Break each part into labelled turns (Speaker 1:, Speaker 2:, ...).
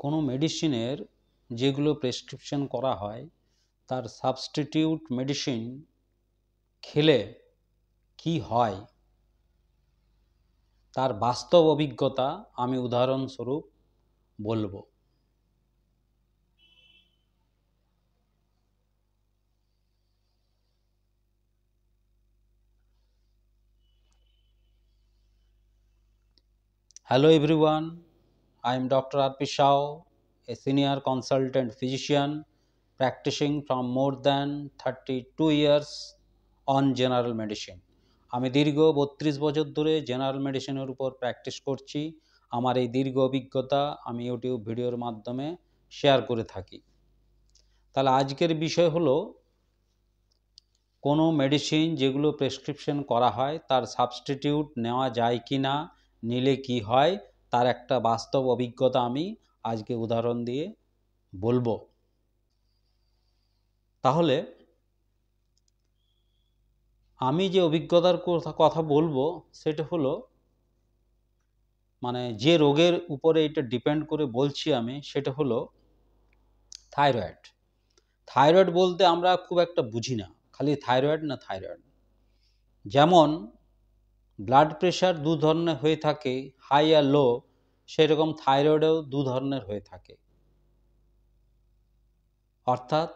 Speaker 1: কোনো মেডিসিনের যেগুলো প্রেসক্রিপশন করা হয় তার সাবস্টিটিউট মেডিসিন খেলে কি হয় তার বাস্তব অভিজ্ঞতা আমি উদাহরণস্বরূপ বলবো। Hello everyone, I am Dr. R.P. Shao, a senior consultant physician practicing from more than 32 years on general medicine. আমি দীর্ঘ 32 বছর ধরে জেনারেল মেডিসিনের উপর প্র্যাকটিস করছি। আমার এই দীর্ঘ অভিজ্ঞতা আমি ইউটিউব ভিডিওর মাধ্যমে শেয়ার করে থাকি। তাহলে আজকের বিষয় হলো কোনো মেডিসিন যেগুলো প্রেসক্রিপশন করা হয় তার সাবস্টিটিউট নেওয়া যায় কি না, নিলে কি হয় তার একটা বাস্তব অভিজ্ঞতা আমি আজকে উদাহরণ দিয়ে বলবো। তাহলে আমি যে অভিজ্ঞতার কথা বলবো সেটা হলো মানে যে রোগের উপরে এটা ডিপেন্ড করে বলছি আমি সেটা হলো থাইরয়েড। থাইরয়েড বলতে আমরা খুব একটা বুঝি না, খালি থাইরয়েড না থাইরয়েড। যেমন ব্লাড প্রেশার দু ধরনের হয়ে থাকে, হাই আর লো, সেরকম থাইরয়েডও দু ধরনের হয়ে থাকে, অর্থাৎ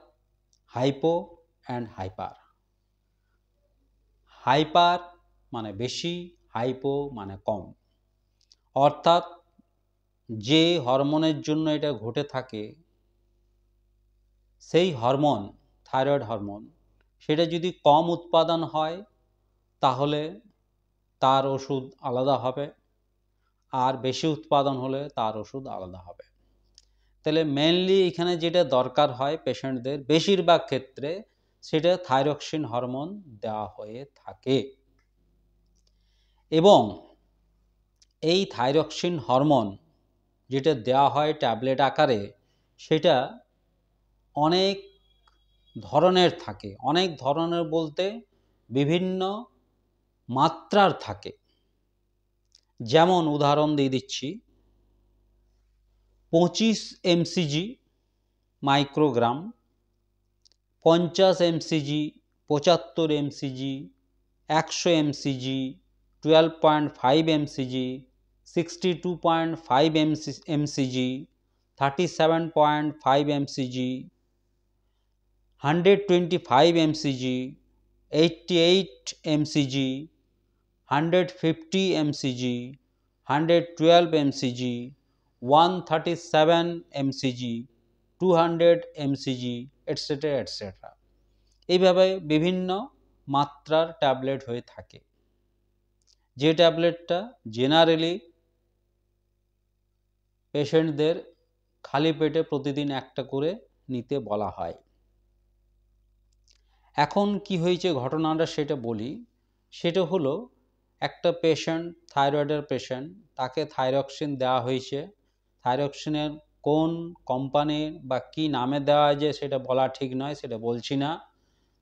Speaker 1: হাইপো অ্যান্ড হাইপার। হাইপার মানে বেশি, হাইপো মানে কম। অর্থাৎ যে হরমোনের জন্য এটা ঘটে থাকে সেই হরমোন, থাইরয়েড হরমোন, সেটা যদি কম উৎপাদন হয় তাহলে তার ওষুধ আলাদা হবে, আর বেশি উৎপাদন হলে তার ওষুধ আলাদা হবে। তাহলে মেনলি এখানে যেটা দরকার হয় পেশেন্টদের বেশিরভাগ ক্ষেত্রে সেটা থাইরক্সিন হরমোন দেওয়া হয়ে থাকে। এবং এই থাইরক্সিন হরমোন যেটা দেওয়া হয় ট্যাবলেট আকারে সেটা অনেক ধরনের থাকে। অনেক ধরনের বলতে বিভিন্ন মাত্রার থাকে। যেমন উদাহরণ দিয়ে দিচ্ছি, 25 mcg microgram, 50 mcg, 75 mcg, 100 mcg, 12.5 mcg, 62.5 mcg, 37.5 mcg, 125 mcg, 88 mcg, 150 mcg, 112 mcg, 137 mcg, 200 mcg, etc. etc. এইভাবে বিভিন্ন মাত্রার ট্যাবলেট হয়ে থাকে, যে ট্যাবলেটটা জেনারেলি পেশেন্টদের খালি পেটে প্রতিদিন একটা করে নিতে বলা হয়। এখন কি হয়েছে ঘটনাটা সেটা বলি। সেটা হলো একটা পেশেন্ট, থাইরয়েডের পেশেন্ট, তাকে থাইরক্সিন দেওয়া হয়েছে। থাইরক্সিনের কোন কোম্পানির বা কি নামে দেওয়া হয় যে সেটা বলা ঠিক নয়, সেটা বলছি না।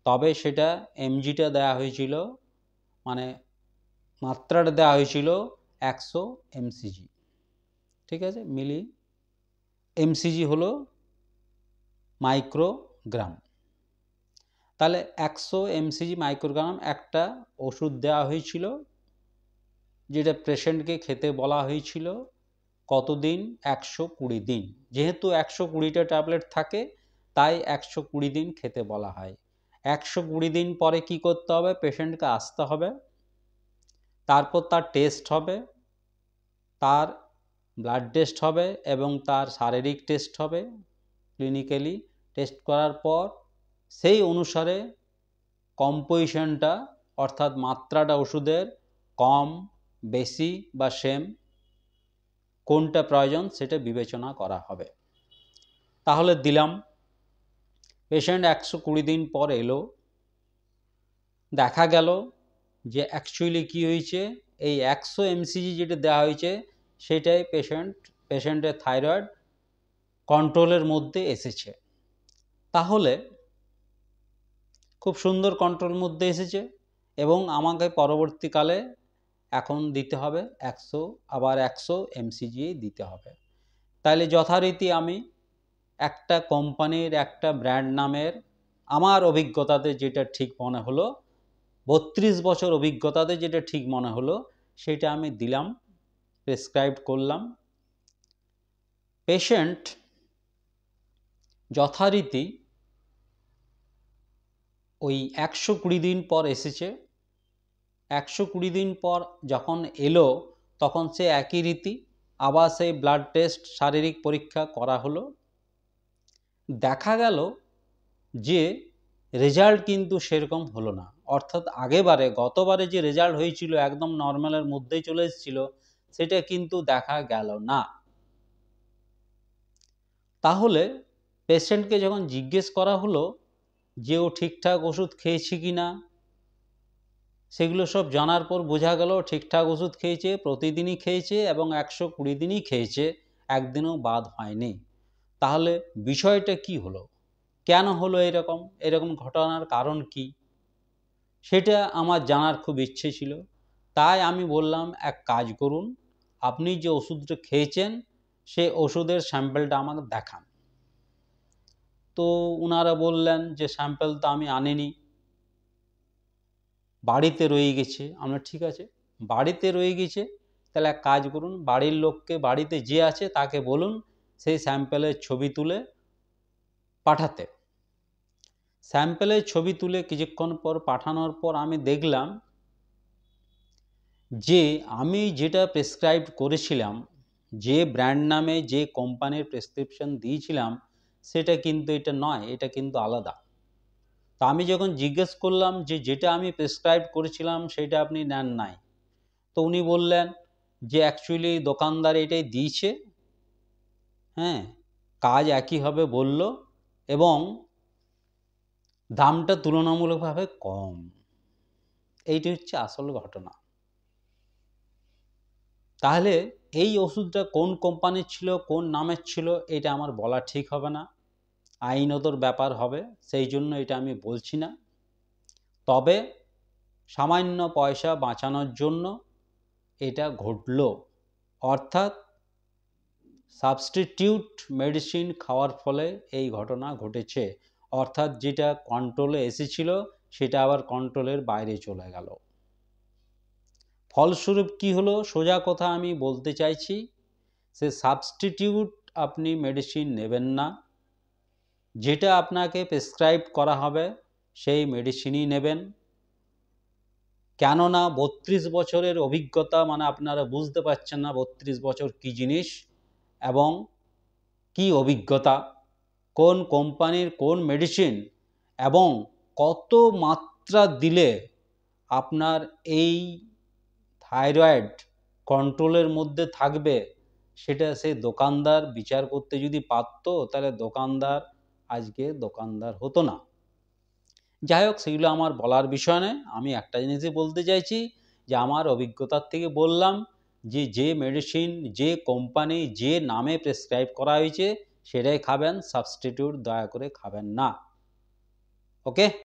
Speaker 1: তবে সেটা এমজিটা দেওয়া হয়েছিল, মানে মাত্রাটা দেওয়া হয়েছিল 100 mcg। ঠিক আছে, মিলি এমসিজি হলো মাইক্রোগ্রাম। তাহলে 100 mcg মাইক্রোগ্রাম একটা ওষুধ দেওয়া হয়েছিল, যেটা পেশেন্টকে খেতে বলা হয়েছিল কতদিন, 120 দিন। যেহেতু 120টা ট্যাবলেট থাকে তাই 120 দিন খেতে বলা হয়। 120 দিন পরে কি করতে হবে, পেশেন্টকে আসতে হবে, তারপর তার টেস্ট হবে, তার ব্লাড টেস্ট হবে এবং তার শারীরিক টেস্ট হবে। ক্লিনিক্যালি টেস্ট করার পর সেই অনুসারে কম্পোজিশনটা, অর্থাৎ মাত্রাটা ওষুধের কম, বেশি বা সেম, কোনটা প্রয়োজন সেটা বিবেচনা করা হবে। তাহলে দিলাম, পেশেন্ট 120 দিন পর এলো, দেখা গেল যে অ্যাকচুয়ালি কি হয়েছে, এই 100 mcg যেটা দেওয়া হয়েছে সেটাই পেশেন্টের থাইরয়েড কন্ট্রোলের মধ্যে এসেছে। তাহলে খুব সুন্দর কন্ট্রোল মধ্যে এসেছে এবং আমাকে পরবর্তীকালে এখন দিতে হবে 100 mcg দিতে হবে। তাহলে যথারীতি আমি একটা কোম্পানির একটা ব্র্যান্ড নামের আমার অভিজ্ঞতাতে যেটা ঠিক মনে হলো, 32 বছর অভিজ্ঞতাতে যেটা ঠিক মনে হলো সেটা আমি দিলাম, প্রেসক্রাইব করলাম। পেশেন্ট যথারীতি ওই 120 দিন পর এসেছে। 120 দিন পর যখন এলো তখন সে একই রীতি আবার সেই ব্লাড টেস্ট, শারীরিক পরীক্ষা করা হলো। দেখা গেল যে রেজাল্ট কিন্তু সেরকম হলো না, অর্থাৎ গতবারে যে রেজাল্ট হয়েছিল একদম নর্মালের মধ্যেই চলে এসেছিল, সেটা কিন্তু দেখা গেল না। তাহলে পেশেন্টকে যখন জিজ্ঞেস করা হলো যে ও ঠিকঠাক ওষুধ খেয়েছে কি না, সেগুলো সব জানার পর বোঝা গেল ঠিকঠাক ওষুধ খেয়েছে, প্রতিদিনই খেয়েছে এবং 120 দিনই খেয়েছে, একদিনও বাদ হয়নি। তাহলে বিষয়টা কি হলো, কেন হলো এরকম ঘটনার কারণ কি, সেটা আমার জানার খুব ইচ্ছে ছিল। তাই আমি বললাম এক কাজ করুন, আপনি যে ওষুধটা খেয়েছেন সে ওষুধের স্যাম্পেলটা আমাকে দেখান। তো ওনারা বললেন যে স্যাম্পেল তো আমি আনিনি, বাড়িতে রয়ে গেছে। আমরা ঠিক আছে, বাড়িতে রয়ে গেছে, তাহলে এক কাজ করুন, বাড়ির লোককে, বাড়িতে যে আছে তাকে বলুন সেই স্যাম্পেলের ছবি তুলে পাঠাতে। স্যাম্পেলের ছবি তুলে কিছুক্ষণ পর পাঠানোর পর আমি দেখলাম যে আমি যেটা প্রেসক্রাইব করেছিলাম, যে ব্র্যান্ড নামে যে কোম্পানির প্রেসক্রিপশন দিয়েছিলাম, সেটা কিন্তু এটা নয়, এটা কিন্তু আলাদা। তা আমি যখন জিজ্ঞেস করলাম যে যেটা আমি প্রেসক্রাইব করেছিলাম সেটা আপনি নেন নাই, তো উনি বললেন যে অ্যাকচুয়ালি দোকানদার এটাই দিয়েছে, হ্যাঁ, কাজ একই হবে বলল এবং দামটা তুলনামূলকভাবে কম। এইটি হচ্ছে আসল ঘটনা। তাহলে এই ওষুধটা কোন কোম্পানির ছিল, কোন নামের ছিল, এটা আমার বলা ঠিক হবে না, আইনতর ব্যাপার হবে, সেই জন্য এটা আমি বলছি না। তবে সামান্য পয়সা বাঁচানোর জন্য এটা ঘটল, অর্থাৎ সাবস্টিটিউট মেডিসিন খাওয়ার ফলে এই ঘটনা ঘটেছে, অর্থাৎ যেটা কন্ট্রোলে এসেছিল সেটা আবার কন্ট্রোলের বাইরে চলে গেল। ফলস্বরূপ কি হলো, সোজা কথা আমি বলতে চাইছি, সে সাবস্টিটিউট আপনি মেডিসিন নেবেন না, যেটা আপনাকে প্রেসক্রাইব করা হবে সেই মেডিসিনই নেবেন। কেননা 32 বছরের অভিজ্ঞতা মানে আপনারা বুঝতে পারছেন না 32 বছর কী জিনিস এবং কি অভিজ্ঞতা, কোন কোম্পানির কোন মেডিসিন এবং কত মাত্রা দিলে আপনার এই থাইরয়েড কন্ট্রোলের মধ্যে থাকবে, সেটা সেই দোকানদার বিচার করতে যদি পারত তাহলে দোকানদার আজকে দোকানদার হতো না। যাই হোক, সেগুলো আমার বলার বিষয় নয়। আমি একটা জিনিসই বলতে চাইছি যে আমার অভিজ্ঞতার থেকে বললাম যে যে মেডিসিন, যে কোম্পানি, যে নামে প্রেসক্রাইব করা হয়েছে সেটাই খাবেন, সাবস্টিটিউট দয়া করে খাবেন না। ওকে।